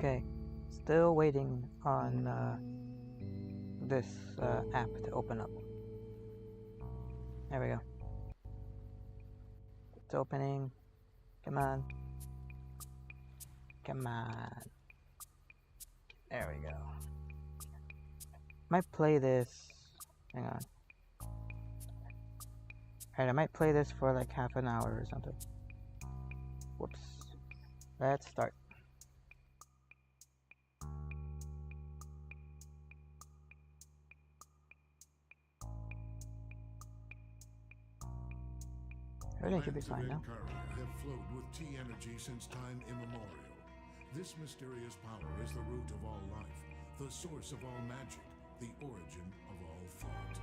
Okay, still waiting on this app to open up. There we go. It's opening. Come on. Come on. There we go. Might play this. Hang on. Alright, I might play this for like half an hour or something. Whoops. Let's start. Everything should be fine now. Have flowed with T energy since time immemorial. This mysterious power is the root of all life, the source of all magic, the origin of all thought.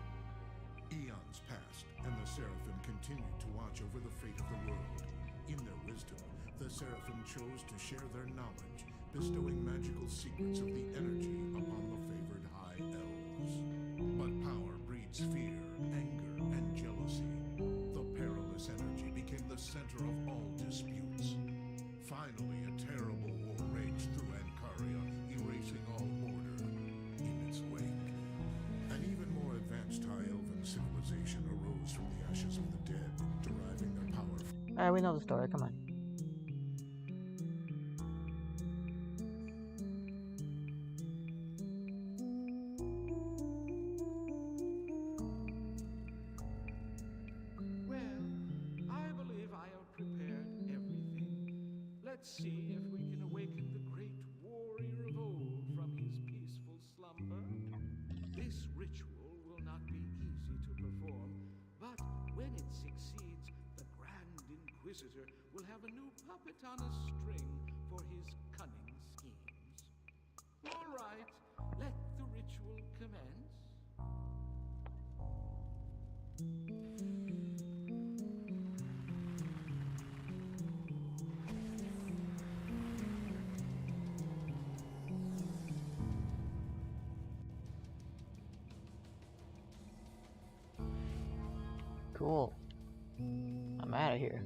Eons passed, and the Seraphim continued to watch over the fate of the world. In their wisdom, the Seraphim chose to share their knowledge, bestowing magical secrets of the energy upon the favored High Elves. But power breeds fear, anger, and jealousy. The perilous energy became the center of all disputes. Finally, a terrible war raged through Ancaria, erasing all order in its wake. An even more advanced High Elven civilization arose from the ashes of the dead, deriving their power from... Alright, we know the story, come on. Let's see if we can awaken the great warrior of old from his peaceful slumber. This ritual will not be easy to perform, but when it succeeds, the Grand Inquisitor will have a new puppet on a string for his cunning schemes. All right, let the ritual commence. Cool. I'm out of here.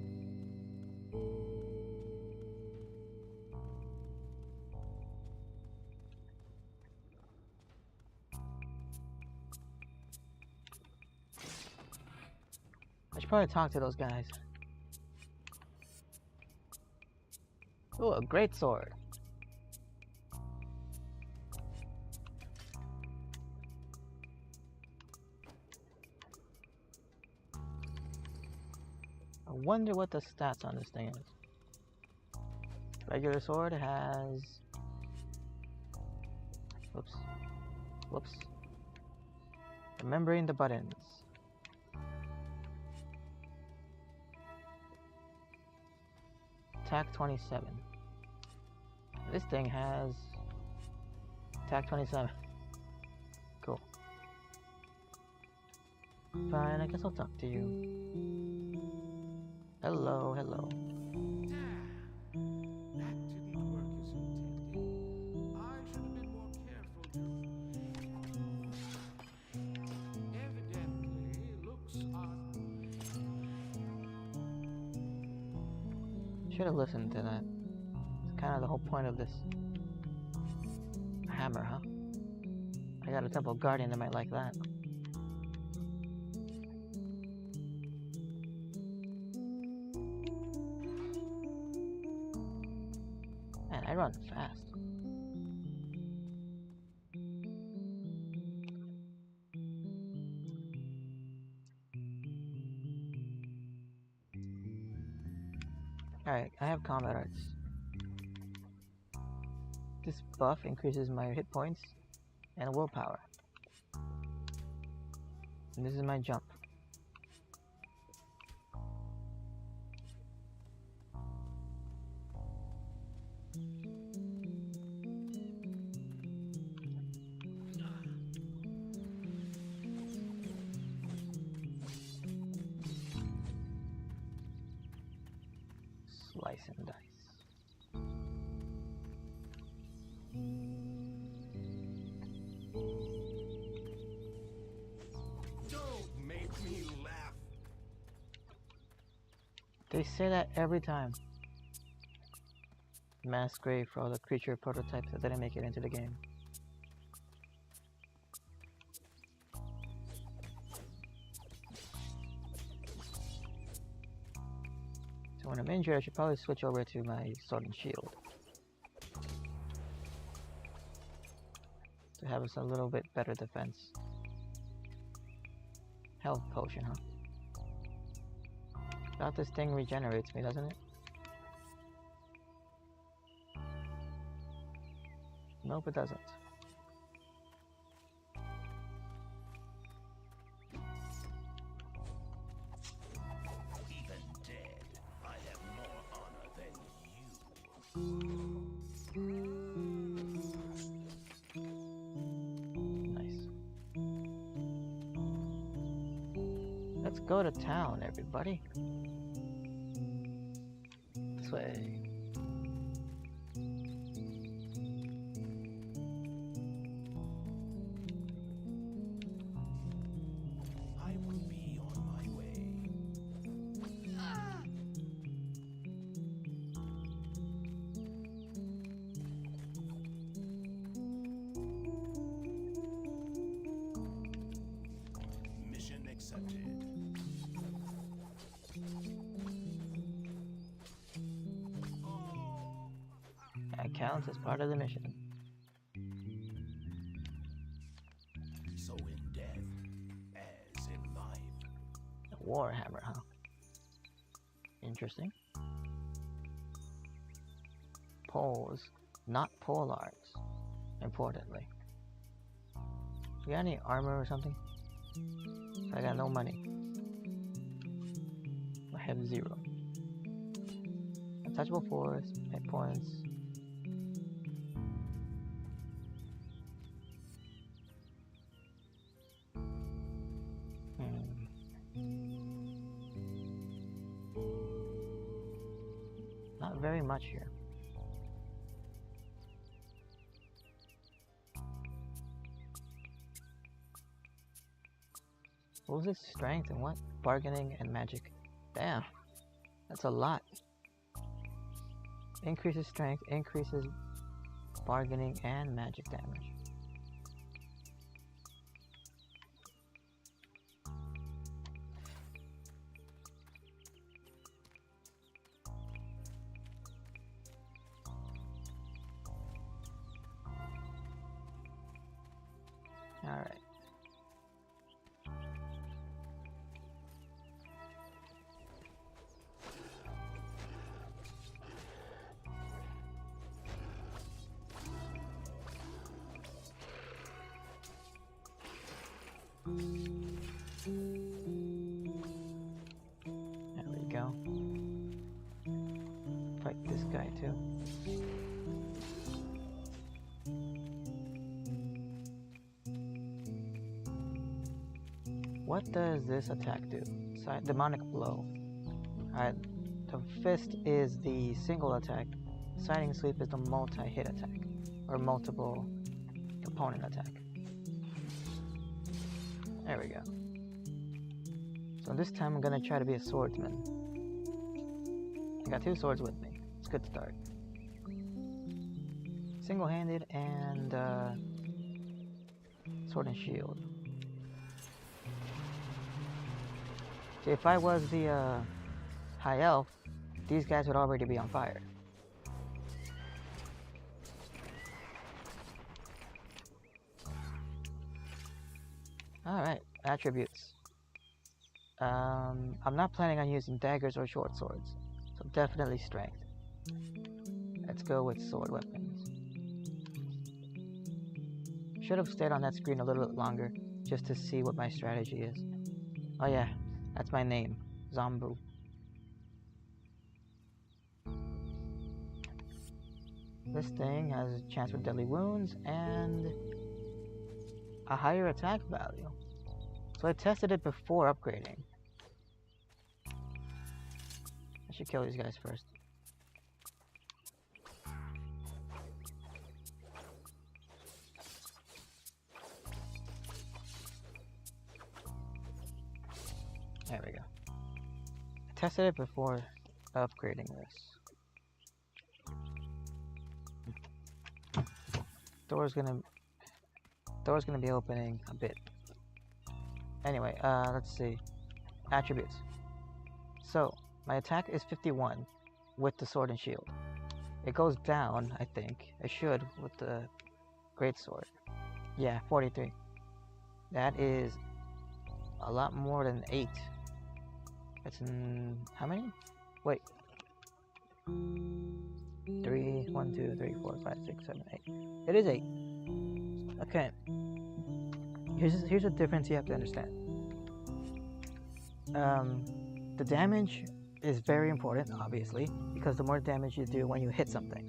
I should probably talk to those guys. Oh, a great sword. I wonder what the stats on this thing is. Regular sword has... Whoops. Whoops. Remembering the buttons. Attack 27. This thing has... Attack 27. Cool. Fine, I guess I'll talk to you. Hello, hello. Damn, that didn't work as intended. I should have been more careful. Evidently, looks are... Should have listened to that. It's kind of the whole point of this. A hammer, huh? I got a temple guardian that might like that. Man, I run fast. Alright, I have combat arts. This buff increases my hit points and willpower. And this is my jump. Slice and dice. Don't make me laugh. They say that every time. mass grave for all the creature prototypes that didn't make it into the game. So when I'm injured, I should probably switch over to my sword and shield to have us a little bit better defense. Health potion, huh? Thought this thing regenerates me, doesn't it? Nope, it doesn't. Even dead, I have more honor than you. Nice. Let's go to town, everybody. This way. I will be on my way. Mission accepted. That counts as part of the mission. So in death as in life. A warhammer, huh? Interesting. Poles, not polars, importantly. You got any armor or something? I got no money. I have 0. Untouchable force, hit points. Not very much here. What was this? Strength and what? Bargaining and magic. Damn. That's a lot. Increases strength, increases bargaining and magic damage. Alright. There we go. Fight this guy too. What does this attack do? Demonic blow. Alright, the fist is the single attack. Siding sweep is the multi-hit attack, or multiple opponent attack. There we go. So this time I'm gonna try to be a swordsman. I got 2 swords with me. It's a good start. Single-handed and sword and shield. See, if I was the high elf, these guys would already be on fire. Alright, attributes. I'm not planning on using daggers or short swords, so definitely strength. Let's go with sword weapons. Should have stayed on that screen a little bit longer, just to see what my strategy is. Oh yeah, that's my name, Zombu. This thing has a chance for deadly wounds and a higher attack value. So I tested it before upgrading. I should kill these guys first. There we go. I tested it before upgrading this. Door's gonna be opening a bit. Anyway, let's see. Attributes. So, my attack is 51 with the sword and shield. It goes down, I think. It should with the great sword. Yeah, 43. That is a lot more than 8. That's in how many? Wait. 3, 1, 2, 3, 4, 5, 6, 7, 8. It is 8. Okay. Here's a difference you have to understand. The damage is very important, obviously, because the more damage you do when you hit something.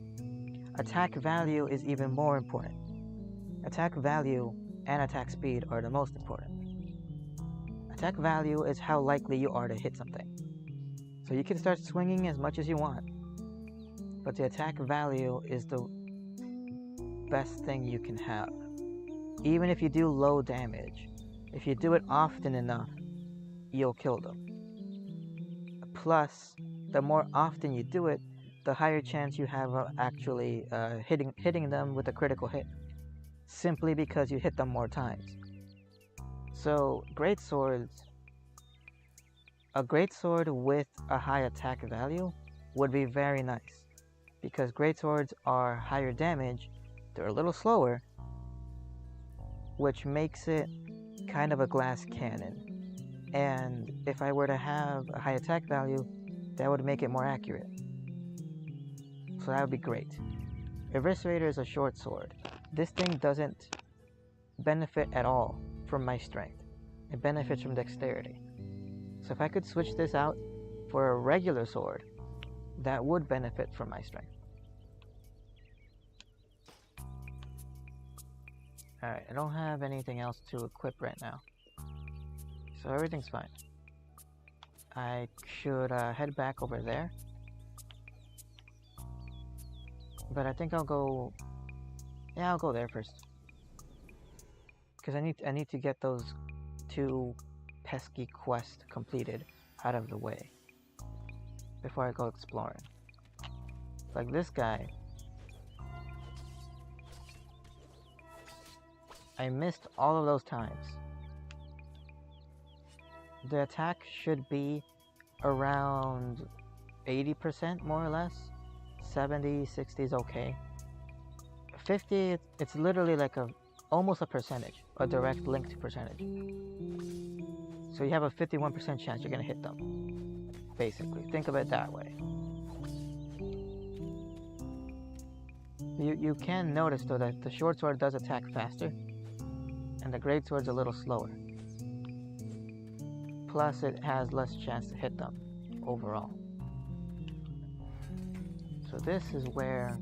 Attack value is even more important. Attack value and attack speed are the most important. Attack value is how likely you are to hit something. So you can start swinging as much as you want, but the attack value is the best thing you can have. Even if you do low damage, if you do it often enough, you'll kill them. Plus, the more often you do it, the higher chance you have of actually hitting them with a critical hit, simply because you hit them more times. So, a great sword with a high attack value would be very nice, because great swords are higher damage, they're a little slower, which makes it kind of a glass cannon. And if I were to have a high attack value, that would make it more accurate. So that would be great. Eviscerator is a short sword. This thing doesn't benefit at all from my strength. It benefits from dexterity. So if I could switch this out for a regular sword, that would benefit from my strength. Alright, I don't have anything else to equip right now. So everything's fine. I should head back over there. But I think I'll go... Yeah, I'll go there first. Because I need to get those 2 pesky quests completed out of the way before I go exploring. Like this guy. I missed all of those times. The attack should be around 80% more or less. 70, 60 is okay. 50, it's literally like almost a percentage, a direct link to percentage. So you have a 51% chance you're gonna hit them. Basically, think of it that way. You can notice though that the short sword does attack faster, and the great sword's a little slower. Plus, it has less chance to hit them overall. So this is where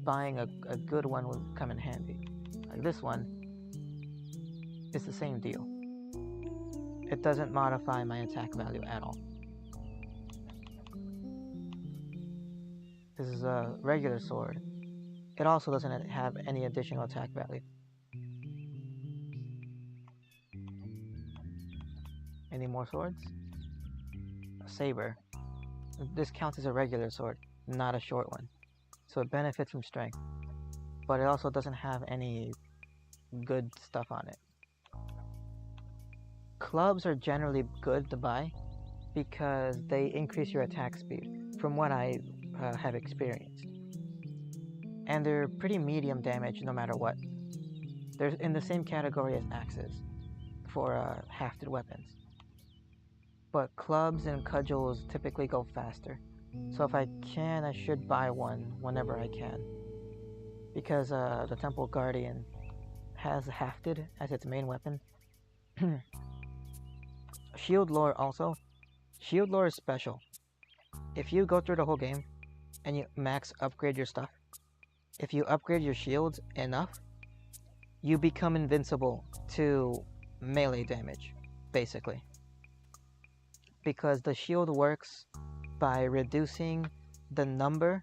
buying a good one would come in handy. Like this one, it's the same deal. It doesn't modify my attack value at all. This is a regular sword. It also doesn't have any additional attack value. Any more swords? A saber. This counts as a regular sword, not a short one. So it benefits from strength. But it also doesn't have any good stuff on it. Clubs are generally good to buy because they increase your attack speed, from what I have experienced. And they're pretty medium damage no matter what. They're in the same category as axes for hafted weapons. But clubs and cudgels typically go faster. So if I can, I should buy one whenever I can. Because the Temple Guardian has hafted as its main weapon. Shield lore also. Shield lore is special. If you go through the whole game and you max upgrade your stuff, if you upgrade your shields enough, you become invincible to melee damage, basically. Because the shield works by reducing the number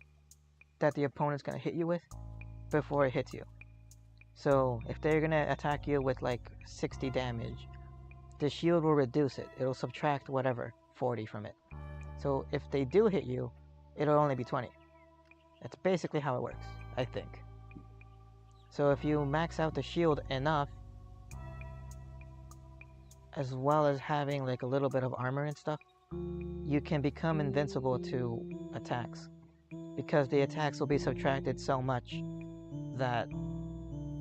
that the opponent's going to hit you with before it hits you. So if they're going to attack you with like 60 damage, the shield will reduce it. It'll subtract whatever, 40 from it. So if they do hit you, it'll only be 20. That's basically how it works. I think. So if you max out the shield enough, as well as having like a little bit of armor and stuff, you can become invincible to attacks. Because the attacks will be subtracted so much that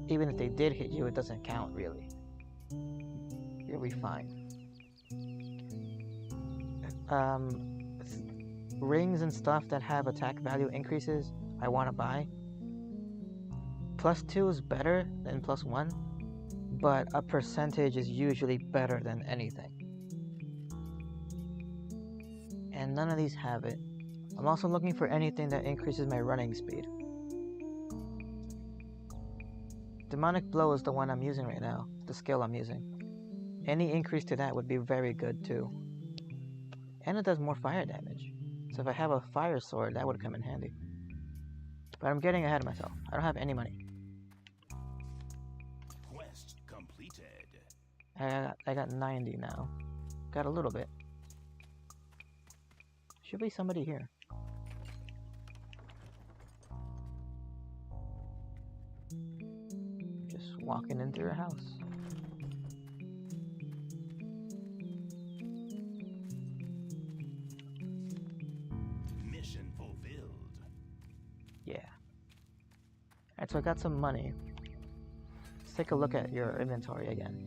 even if they did hit you, it doesn't count really. You'll be fine. Rings and stuff that have attack value increases, I want to buy. +2 is better than +1, but a percentage is usually better than anything. And none of these have it. I'm also looking for anything that increases my running speed. Demonic Blow is the one I'm using right now, the skill I'm using. Any increase to that would be very good too. And it does more fire damage. So if I have a fire sword, that would come in handy. But I'm getting ahead of myself. I don't have any money. Quest completed. I got 90 now. Got a little bit. Should be somebody here. Just walking into your house. Mission fulfilled. Yeah. Alright, so I got some money. Let's take a look at your inventory again.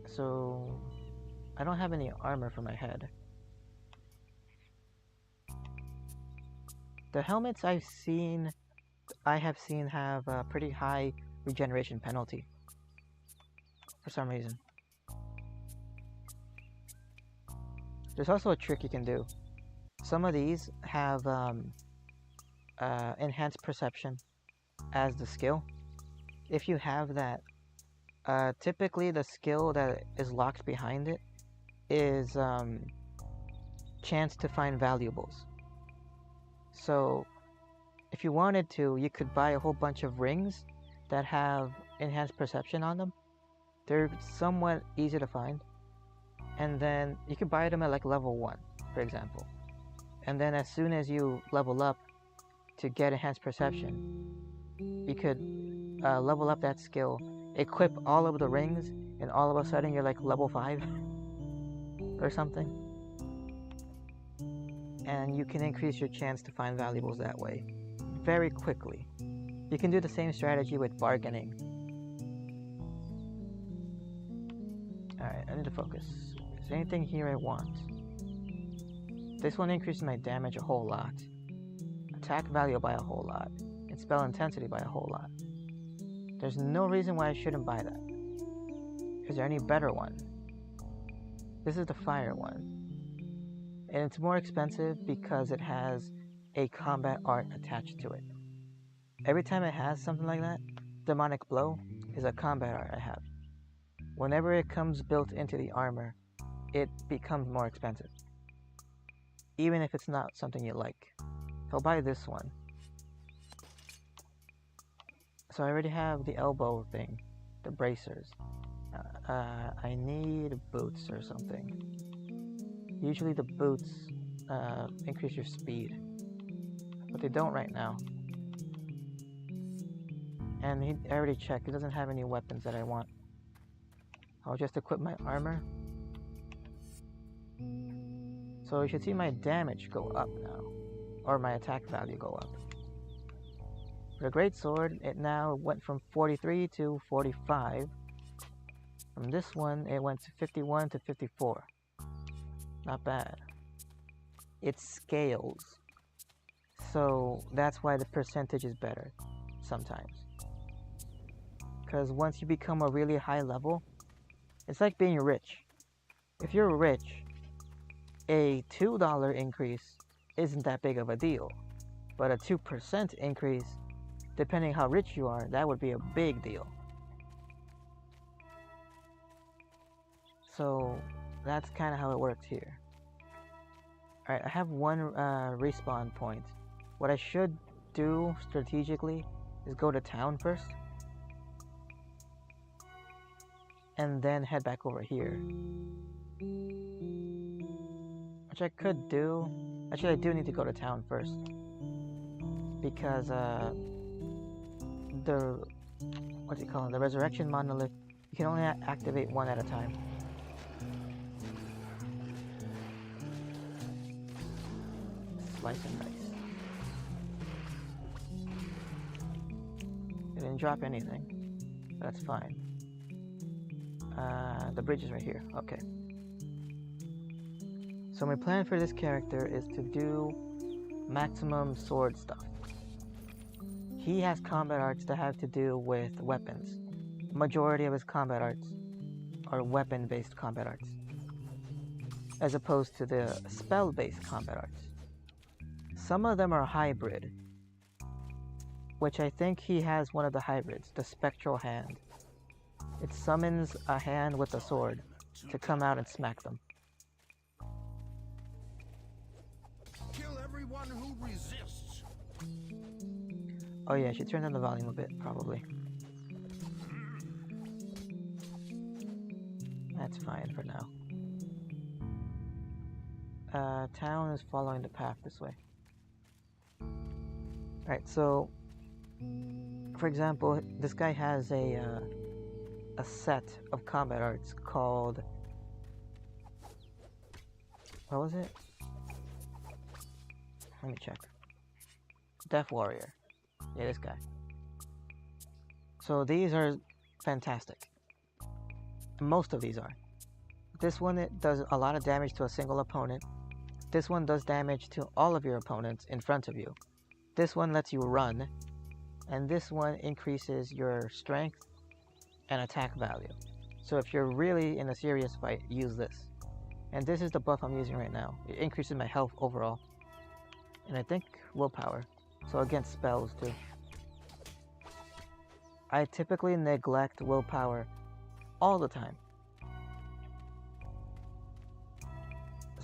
So, I don't have any armor for my head. The helmets I have seen have a pretty high regeneration penalty. For some reason. There's also a trick you can do. Some of these have enhanced perception as the skill. If you have that, typically the skill that is locked behind it is chance to find valuables. So if you wanted to, you could buy a whole bunch of rings that have enhanced perception on them. They're somewhat easy to find. And then you could buy them at like level 1, for example. And then as soon as you level up to get enhanced perception, you could level up that skill, equip all of the rings, and all of a sudden you're like level 5 or something. And you can increase your chance to find valuables that way very quickly. You can do the same strategy with bargaining. Alright, I need to focus. Is there anything here I want? This one increases my damage a whole lot, attack value by a whole lot, and spell intensity by a whole lot. There's no reason why I shouldn't buy that. Is there any better one? This is the fire one. And it's more expensive because it has a combat art attached to it. Every time it has something like that, Demonic Blow is a combat art I have. Whenever it comes built into the armor, it becomes more expensive. Even if it's not something you like. I'll buy this one. So I already have the elbow thing, the bracers. I need boots or something. Usually the boots increase your speed, but they don't right now. And I already checked, it doesn't have any weapons that I want. I'll just equip my armor. So you should see my damage go up now, or my attack value go up. For the Great Sword, it now went from 43 to 45. From this one, it went to 51 to 54. Not bad. It scales. So that's why the percentage is better sometimes. Because once you become a really high level, it's like being rich. If you're rich, a $2 increase isn't that big of a deal. But a 2% increase, depending how rich you are, that would be a big deal. So that's kind of how it works here. Alright, I have one respawn point. What I should do strategically is go to town first. And then head back over here. Which I could do. Actually, I do need to go to town first. because the what's it called? The resurrection monolith. You can only activate one at a time. Slice and dice. It didn't drop anything. That's fine. The bridge is right here. Okay. So my plan for this character is to do maximum sword stuff. He has combat arts that have to do with weapons. Majority of his combat arts are weapon-based combat arts, as opposed to the spell-based combat arts. Some of them are hybrid, which I think he has one of the hybrids, the spectral hand. It summons a hand with a sword to come out and smack them. Kill everyone who resists. Oh yeah, I should turn down the volume a bit, probably. That's fine for now. Town is following the path this way. Alright, so for example, this guy has a set of combat arts called, what was it? Let me check. Death Warrior. Yeah, this guy. So these are fantastic. Most of these are. This one, it does a lot of damage to a single opponent. This one does damage to all of your opponents in front of you. This one lets you run. And this one increases your strength and attack value. So if you're really in a serious fight, use this. And this is the buff I'm using right now. It increases my health overall. And I think willpower. So against spells too. I typically neglect willpower all the time.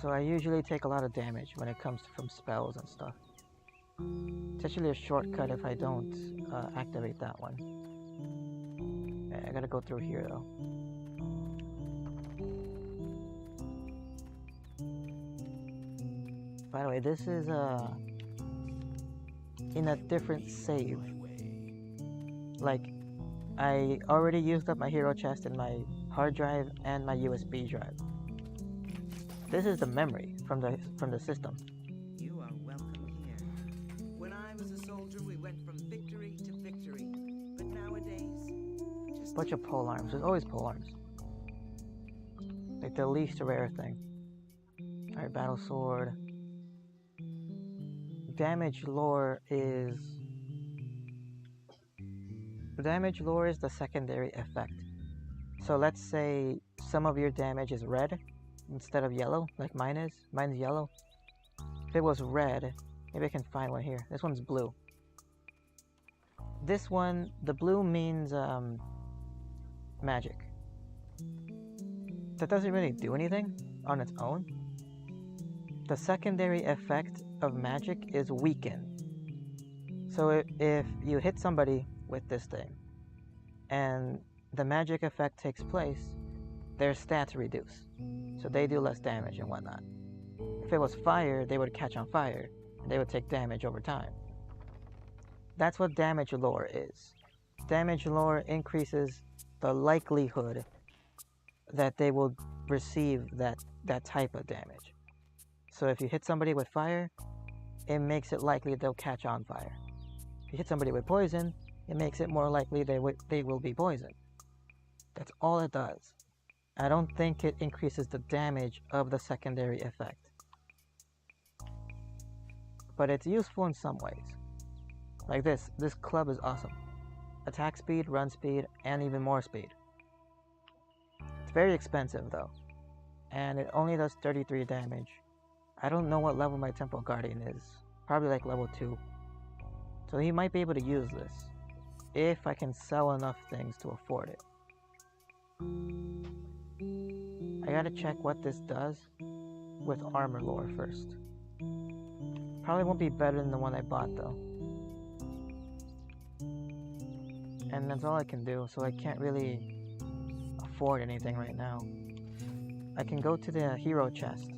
So I usually take a lot of damage when it comes from spells and stuff. It's actually a shortcut if I don't activate that one. I gotta go through here though. By the way, this is in a different save. Like, I already used up my hero chest and my hard drive and my USB drive. This is the memory from the system. You are welcome here. When I was a soldier, we went from victory to victory. But nowadays, just Bunch of pole arms. There's always pole arms. Like the least rare thing. Alright, battle sword. Damage lore is the secondary effect. So let's say some of your damage is red instead of yellow, like mine is. Mine's yellow. If it was red, maybe I can find one here. This one's blue. This one, the blue means magic. That doesn't really do anything on its own. The secondary effect of magic is weaken. So if you hit somebody with this thing and the magic effect takes place, their stats reduce. So they do less damage and whatnot. If it was fire, they would catch on fire and they would take damage over time. That's what damage lore is. Damage lore increases the likelihood that they will receive that type of damage. So if you hit somebody with fire, it makes it likely they'll catch on fire. If you hit somebody with poison, it makes it more likely they will be poisoned. That's all it does. I don't think it increases the damage of the secondary effect. But it's useful in some ways. Like this club is awesome. Attack speed, run speed, and even more speed. It's very expensive though. And it only does 33 damage. I don't know what level my Temple Guardian is. Probably like level 2. So he might be able to use this. If I can sell enough things to afford it. I gotta check what this does with armor lore first. Probably won't be better than the one I bought though. And that's all I can do, so I can't really afford anything right now. I can go to the hero chest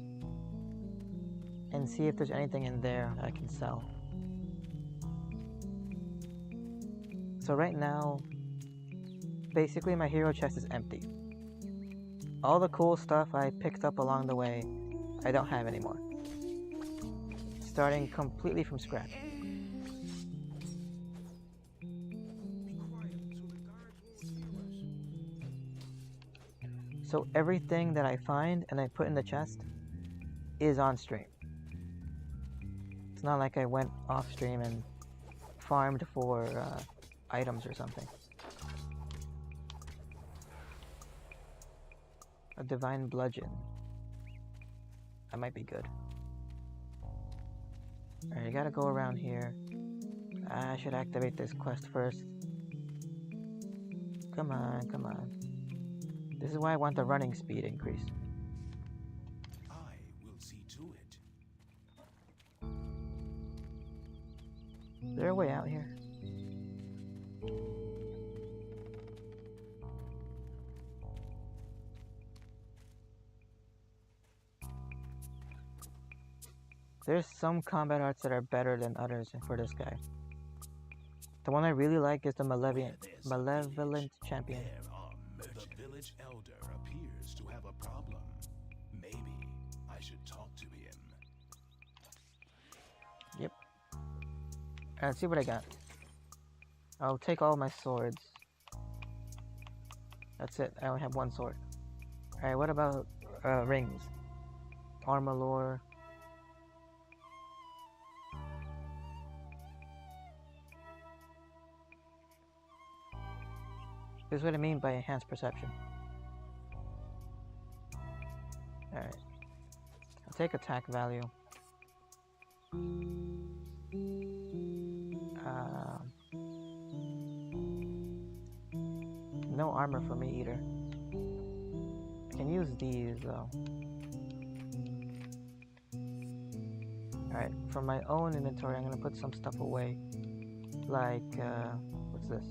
and see if there's anything in there that I can sell. So right now, basically my hero chest is empty. All the cool stuff I picked up along the way, I don't have anymore. Starting completely from scratch. So everything that I find and I put in the chest is on stream. It's not like I went off stream and farmed for items or something. A divine bludgeon. That might be good. Alright, you gotta go around here. I should activate this quest first. Come on, come on. This is why I want the running speed increase. I will see to it. Is there a way out here? There's some combat arts that are better than others for this guy. The one I really like is the Malevolent Champion. The village elder appears to have a problem. Maybe I should talk to him. Yep. Alright, let's see what I got. I'll take all my swords. That's it. I only have one sword. Alright, what about rings? Armalore. This is what I mean by enhanced perception. Alright. I'll take attack value. No armor for me either. I can use these though. Alright, from my own inventory I'm gonna put some stuff away. Like, what's this?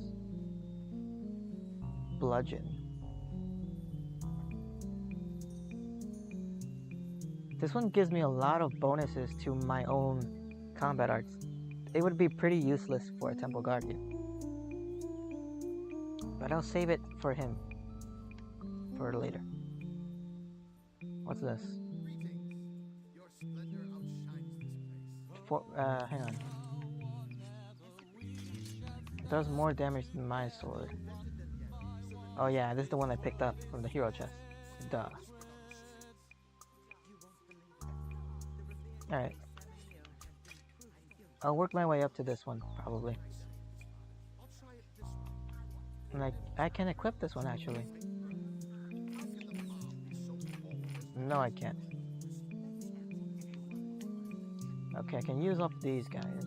Bludgeon. This one gives me a lot of bonuses to my own combat arts. It would be pretty useless for a Temple Guardian. But I'll save it for him. For later. What's this? Hang on. It does more damage than my sword. Oh yeah, this is the one I picked up from the hero chest. Duh. Alright. I'll work my way up to this one, probably. And I can equip this one, actually. No, I can't. Okay, I can use up these guys.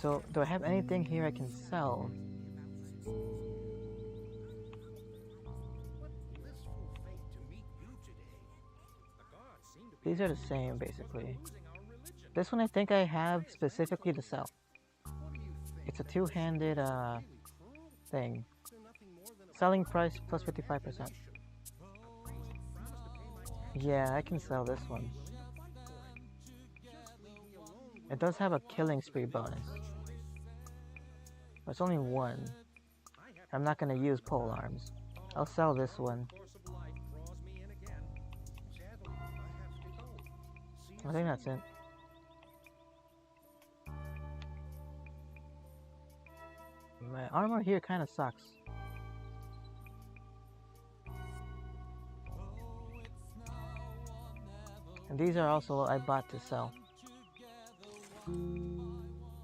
So, do I have anything here I can sell? These are the same, basically. This one I think I have specifically to sell. It's a two-handed thing. Selling price plus 55%. Yeah, I can sell this one. It does have a killing spree bonus. But it's only one. I'm not going to use pole arms. I'll sell this one. I think that's it. My armor here kind of sucks. And these are also I bought to sell.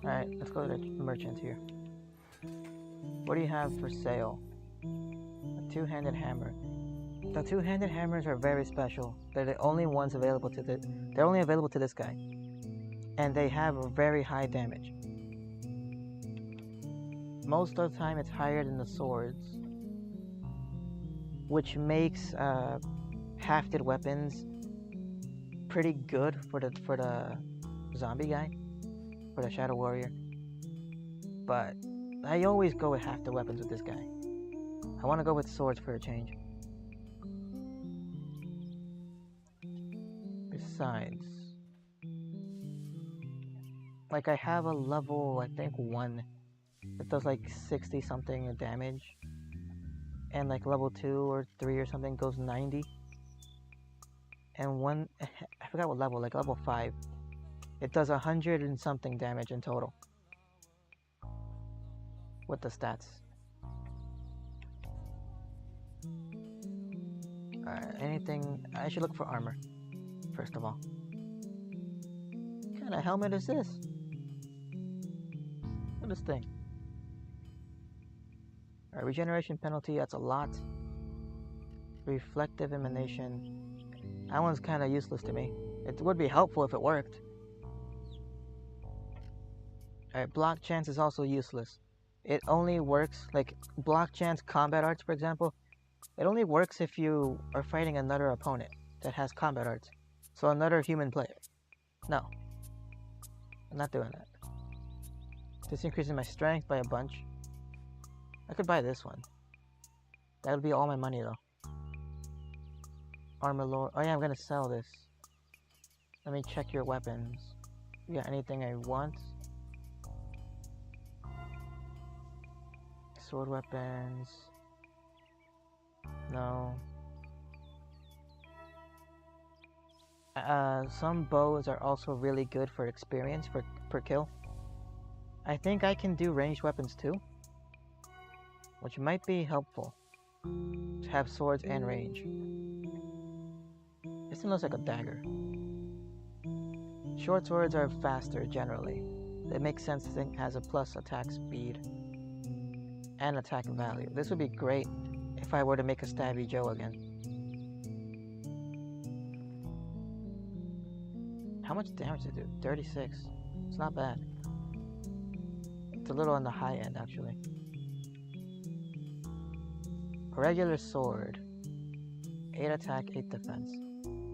Alright, let's go to the merchant here. What do you have for sale? A two-handed hammer. The two-handed hammers are very special. They're the only ones available to they're only available to this guy. And they have a very high damage. Most of the time it's higher than the swords. Which makes hafted weapons pretty good for the zombie guy. For the Shadow Warrior. But I always go with half the weapons with this guy. I want to go with swords for a change. Besides, like I have a level, I think 1 that does like 60 something damage, and like level 2 or 3 or something goes 90, and one, I forgot what level, like level 5, it does 100 and something damage in total with the stats. Alright, anything, I should look for armor first of all. What kind of helmet is this? Look at this thing. Alright, regeneration penalty, that's a lot. Reflective emanation, that one's kind of useless to me. It would be helpful if it worked. Alright, block chance is also useless. It only works, like block chance combat arts for example, it only works if you are fighting another opponent that has combat arts. So another human player. No. I'm not doing that. This increases my strength by a bunch. I could buy this one. That would be all my money though. Armor lore. Oh yeah, I'm gonna sell this. Let me check your weapons. You got anything I want? Sword weapons. No. Some bows are also really good for experience per kill. I think I can do ranged weapons too, which might be helpful to have swords and range. This thing looks like a dagger. Short swords are faster generally. It makes sense that it has a plus attack speed and attack value. This would be great if I were to make a Stabby Joe again. How much damage did it do? 36. It's not bad. It's a little on the high end actually. A regular sword. 8 attack, 8 defense.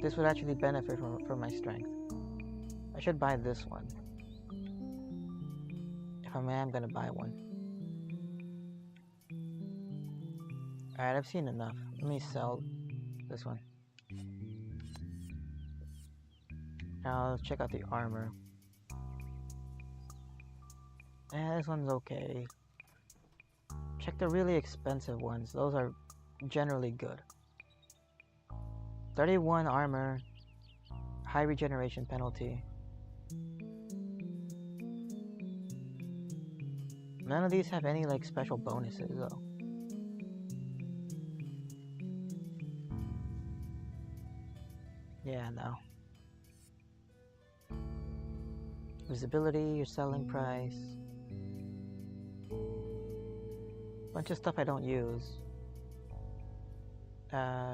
This would actually benefit from my strength. I should buy this one. If I may, I'm gonna buy one. Alright, I've seen enough. Let me sell this one. Now let's check out the armor. This one's okay. Check the really expensive ones. Those are generally good. 31 armor. High regeneration penalty. None of these have any like special bonuses though. Yeah, no. Visibility, your selling price. Bunch of stuff I don't use.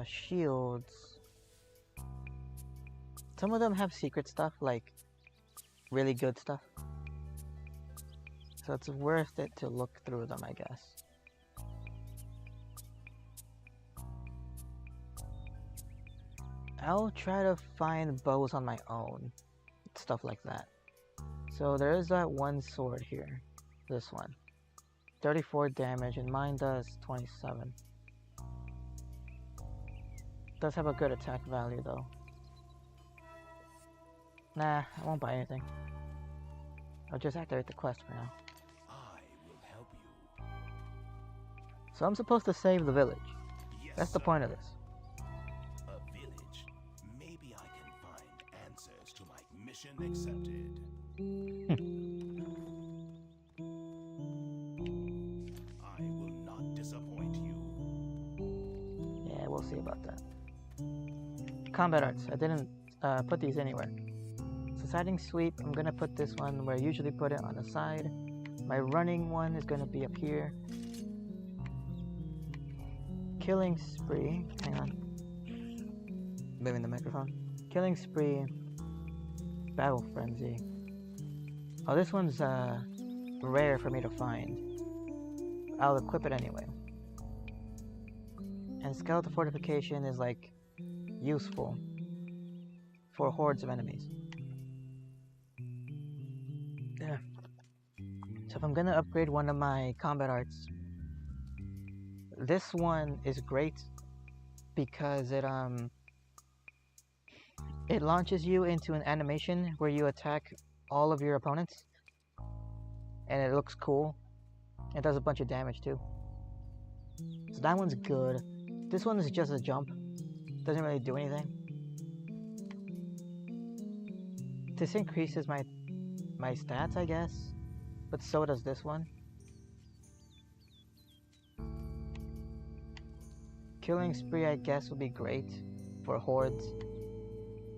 Shields. Some of them have secret stuff, like really good stuff. So it's worth it to look through them, I guess. I'll try to find bows on my own. Stuff like that. So there is that one sword here. This one. 34 damage and mine does 27. Does have a good attack value though. Nah, I won't buy anything. I'll just activate the quest for now. I will help you. So I'm supposed to save the village. Yes, That's the sir. point of this. A village. Maybe I can find answers to my mission accepted. I will not disappoint you. Yeah, we'll see about that. Combat arts. I didn't put these anywhere. Siding sweep, I'm gonna put this one where I usually put it on the side. My running one is gonna be up here. Killing spree, hang on. Moving the microphone. Killing spree, battle frenzy. Oh, this one's rare for me to find. I'll equip it anyway. And skeletal fortification is like useful for hordes of enemies. Yeah. So if I'm gonna upgrade one of my combat arts, this one is great because it launches you into an animation where you attack all of your opponents. and it looks cool. It does a bunch of damage too. So that one's good. This one is just a jump. Doesn't really do anything. This increases my stats, I guess. But so does this one. Killing spree, I guess, would be great for hordes.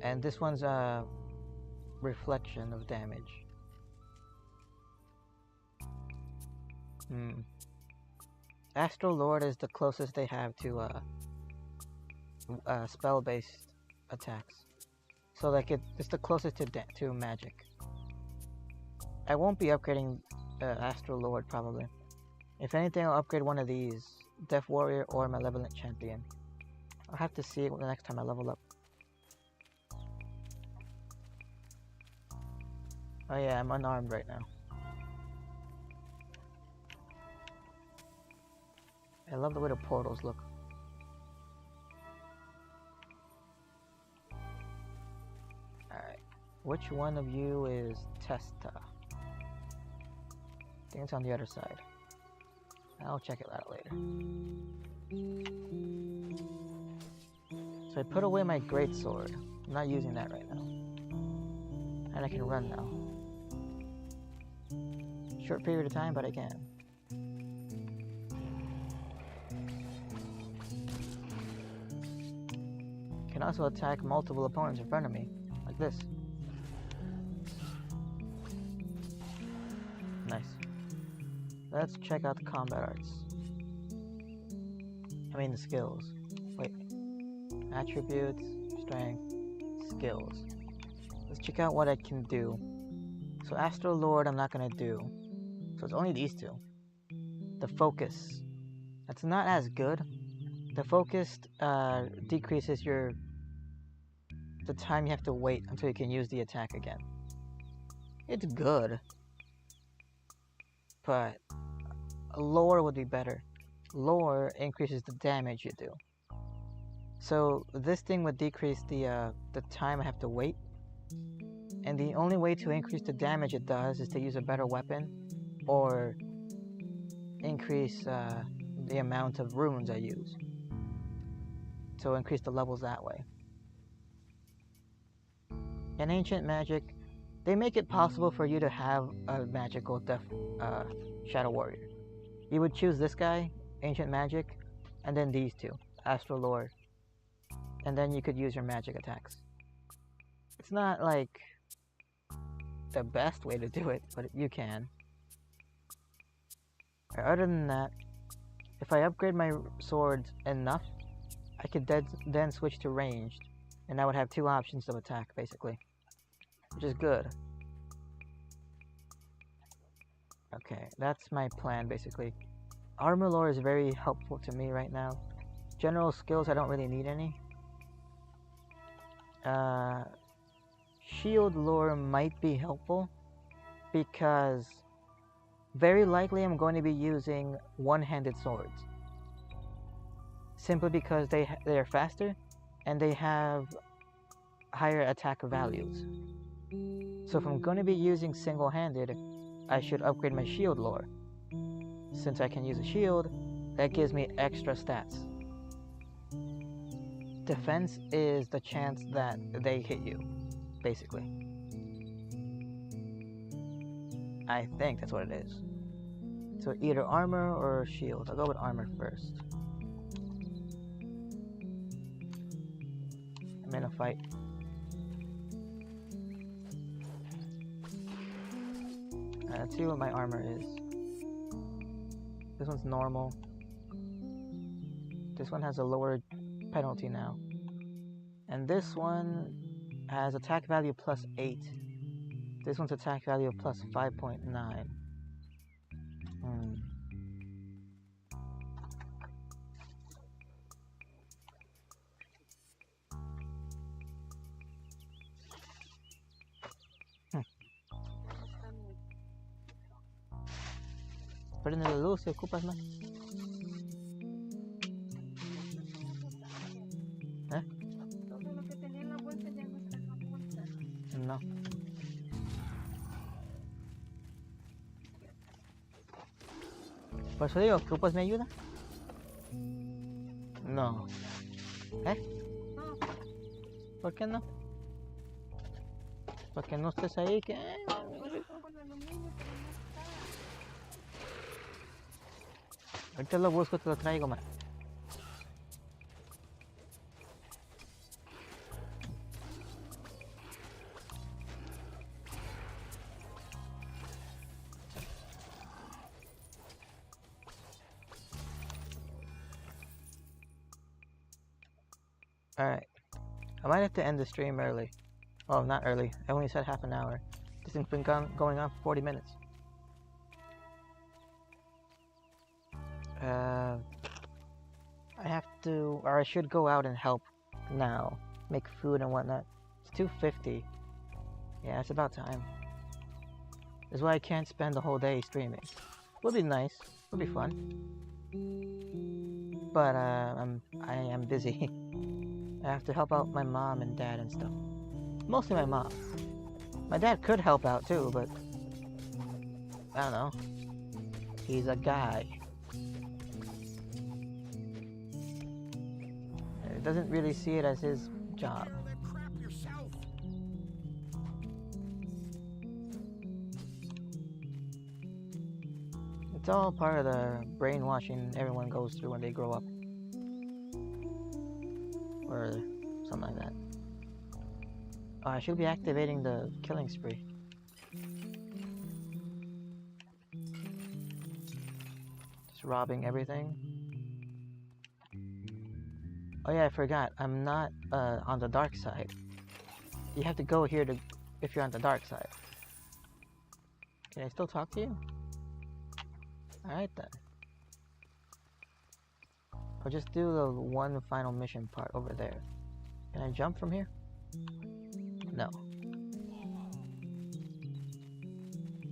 And this one's a reflection of damage. Astral Lord is the closest they have to spell-based attacks. So like it's the closest to magic. I won't be upgrading Astral Lord probably. If anything, I'll upgrade one of these, Death Warrior or Malevolent Champion. I'll have to see it the next time I level up. Oh yeah, I'm unarmed right now. I love the way the portals look. Alright, which one of you is Testa? I think it's on the other side. I'll check it out later. So I put away my greatsword. I'm not using that right now. And I can run now. Short period of time, but I can. Can also attack multiple opponents in front of me, like this. Nice. Let's check out the combat arts. I mean the skills. Wait. Attributes, strength, skills. Let's check out what I can do. So Astral Lord I'm not gonna do. So it's only these two. The focus. That's not as good. The focus decreases the time you have to wait until you can use the attack again. It's good. But lore would be better. Lore increases the damage you do. So this thing would decrease the time I have to wait. And the only way to increase the damage it does is to use a better weapon or increase the amount of runes I use. So increase the levels that way. In Ancient Magic, they make it possible for you to have a magical Shadow Warrior. You would choose this guy, Ancient Magic, and then these two, Astral Lord. And then you could use your magic attacks. It's not like the best way to do it, but you can. Other than that, if I upgrade my swords enough, I could then switch to ranged, and I would have two options of attack, basically. Which is good. Okay, that's my plan, basically. Armor lore is very helpful to me right now. General skills, I don't really need any. Shield lore might be helpful, because very likely I'm going to be using one-handed swords. Simply because they are faster, and they have higher attack values. So if I'm going to be using single-handed, I should upgrade my shield lore. Since I can use a shield, that gives me extra stats. Defense is the chance that they hit you, basically. I think that's what it is. So either armor or shield. I'll go with armor first. I'm in a fight. Let's see what my armor is. This one's normal. This one has a lower penalty now. And this one has attack value plus 8. This one's attack value plus 5.9. Prende la luz si ocupas más. ¿Eh? Todo lo que tenía en la bolsa ya no está en la bolsa. No. Por eso digo, ¿ocupas mi ayuda? No. ¿Eh? No, ¿Por qué no? Porque no estés ahí, que... con el aluminio, pero no está. Ahorita lo busco, te lo traigo, man. Alright. I might have to end the stream early. Oh, not early. I only said half an hour. This thing's been going on for 40 minutes. I have to, or I should go out and help now. Make food and whatnot. It's 2:50. Yeah, it's about time. That's why I can't spend the whole day streaming. Would be nice. Would be fun. But I am busy. I have to help out my mom and dad and stuff. Mostly my mom. My dad could help out too, but I don't know. He's a guy. He doesn't really see it as his job. It's all part of the brainwashing everyone goes through when they grow up. Or something like that. Oh, I should be activating the killing spree. Just robbing everything. Oh yeah, I forgot. I'm not on the dark side. You have to go here to if you're on the dark side. Can I still talk to you? Alright then. I'll just do the one final mission part over there. Can I jump from here? No.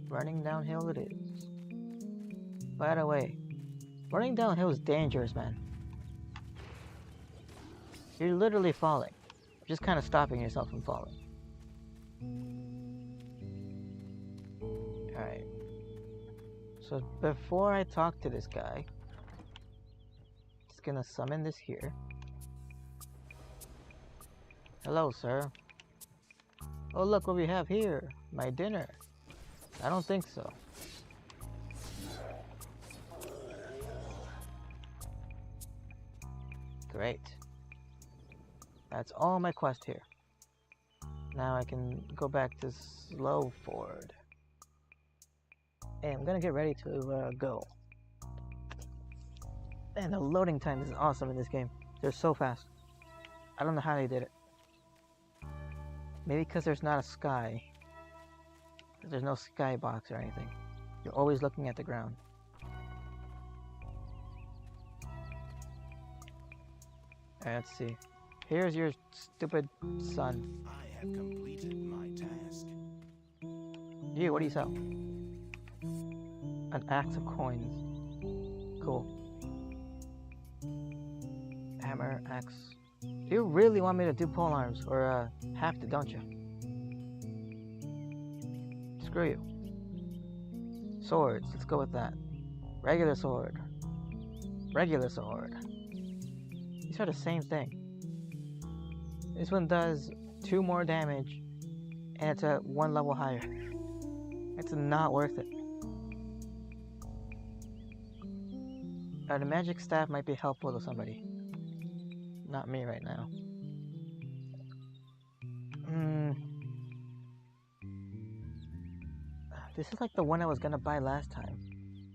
Running downhill it is. By the way, running downhill is dangerous, man. You're literally falling. Just kind of stopping yourself from falling. Alright. So before I talk to this guy, just gonna summon this here. Hello, sir. Oh, look what we have here. My dinner. I don't think so. Great. That's all my quest here. Now I can go back to Slow Ford. And I'm gonna get ready to go. And the loading time is awesome in this game. They're so fast. I don't know how they did it. Maybe because there's not a sky. There's no skybox or anything. You're always looking at the ground. Alright, let's see. Here's your stupid son. I have completed my task. You, what do you sell? An axe of coins. Cool. Hammer, axe. You really want me to do pole arms, or have to, don't you? Screw you. Swords, let's go with that. Regular sword. Regular sword. These are the same thing. This one does 2 more damage, and it's at 1 level higher. It's not worth it. The magic staff might be helpful to somebody. Not me right now. This is like the one I was gonna buy last time,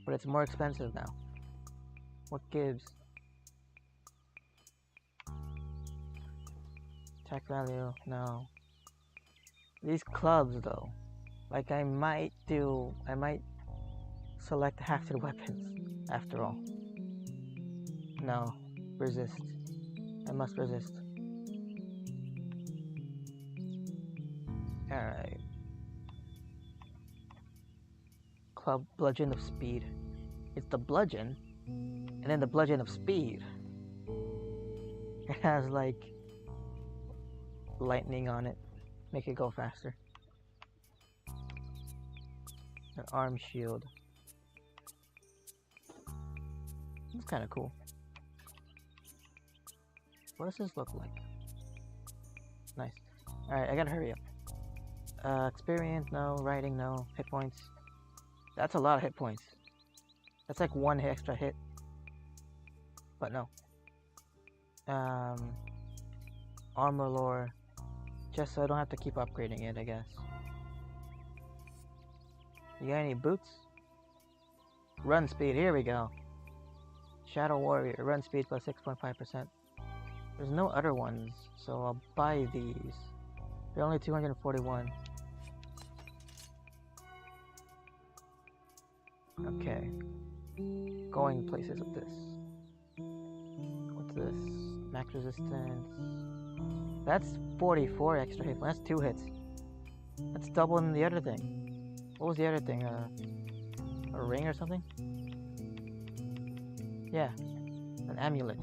but it's more expensive now. What gives? Attack value, no. These clubs though, like I might select hafted weapons after all. No, resist. I must resist. Alright. Club bludgeon of speed. It's the bludgeon, and then the bludgeon of speed. It has like lightning on it, make it go faster. An arm shield. It's kind of cool. What does this look like? Nice. Alright, I gotta hurry up. Experience, no. Writing, no. Hit points. That's a lot of hit points. That's like one extra hit. But no. Armor lore. Just so I don't have to keep upgrading it, I guess. You got any boots? Run speed, here we go. Shadow Warrior, run speed plus 6.5%. There's no other ones, so I'll buy these. They're only 241. Okay. Going places with this. What's this? Max resistance. That's 44 extra hit points. That's 2 hits. That's double than the other thing. What was the other thing? A ring or something? Yeah. An amulet.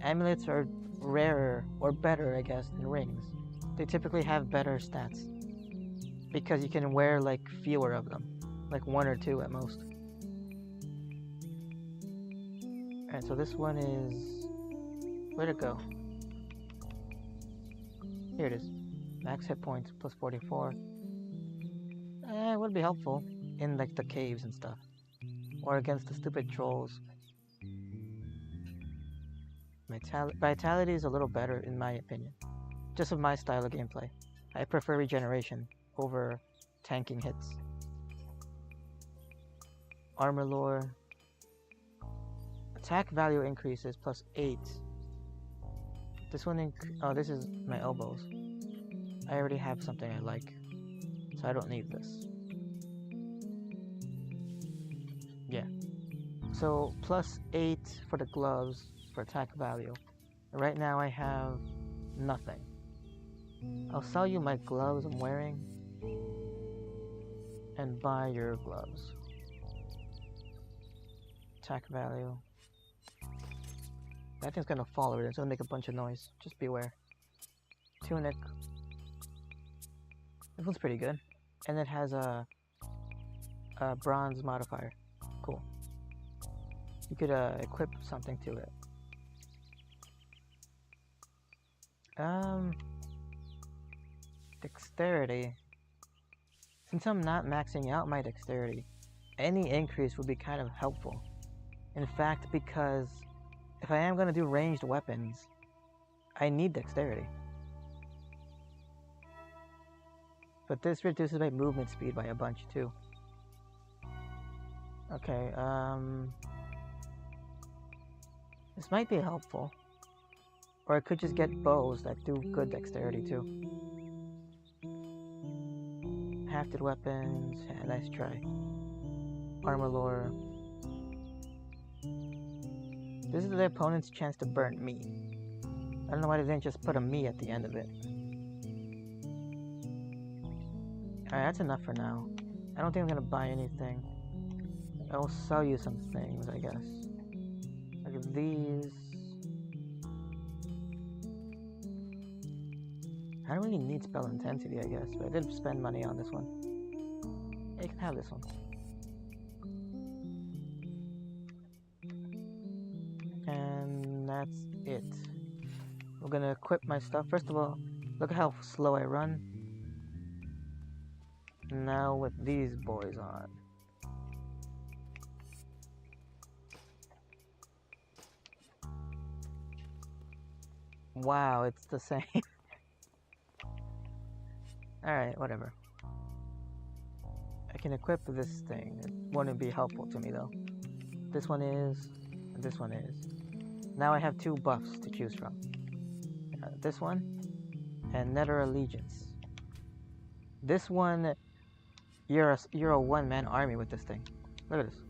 Amulets are rarer, or better, I guess, than rings. They typically have better stats. Because you can wear, like, fewer of them. Like 1 or 2 at most. Alright, so this one is... Where'd it go? Here it is. Max hit points plus 44. It would be helpful in, like, the caves and stuff. Or against the stupid trolls. Vitality is a little better, in my opinion. Just of my style of gameplay. I prefer regeneration over tanking hits. Armor lore. Attack value increases plus 8. This one oh, this is my elbows. I already have something I like, so I don't need this. Yeah. So plus 8 for the gloves for attack value. Right now I have nothing. I'll sell you my gloves I'm wearing and buy your gloves. Attack value. That thing's gonna fall over there. It's gonna make a bunch of noise. Just beware. Tunic. This one's pretty good. And it has a bronze modifier. Cool. You could equip something to it. Dexterity. Since I'm not maxing out my dexterity, any increase would be kind of helpful. In fact, because if I am going to do ranged weapons, I need dexterity. But this reduces my movement speed by a bunch too. Okay, this might be helpful. Or I could just get bows that do good dexterity too. Hafted weapons, yeah, nice try. Armor lore. This is the opponent's chance to burn me. I don't know why they didn't just put a me at the end of it. Alright, that's enough for now. I don't think I'm gonna buy anything. I will sell you some things, I guess. Like these. I don't really need spell intensity, I guess, but I did spend money on this one. Yeah, you can have this one. And that's it. We're gonna equip my stuff. First of all, look at how slow I run. Now with these boys on. Wow, it's the same. Alright, whatever. I can equip this thing. It wouldn't be helpful to me though. This one is, and this one is. Now I have 2 buffs to choose from. This one, and Nether Allegiance. This one, you're a one-man army with this thing. Look at this.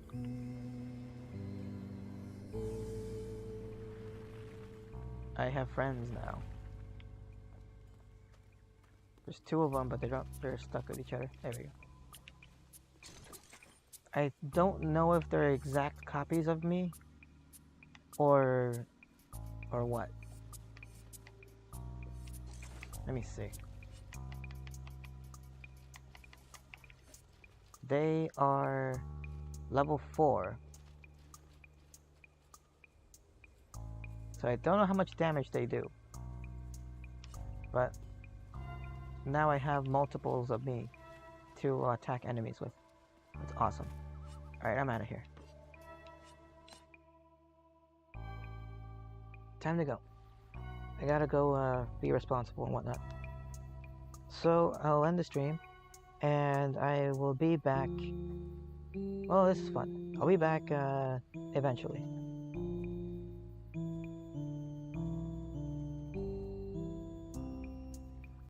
I have friends now. There's 2 of them, but they're stuck with each other. There we go. I don't know if they're exact copies of me or what. Let me see. They are level 4. So I don't know how much damage they do. But now I have multiples of me to attack enemies with. That's awesome. Alright, I'm out of here. Time to go. I gotta go be responsible and whatnot. So I'll end the stream, and I will be back. Oh, this is fun. I'll be back eventually.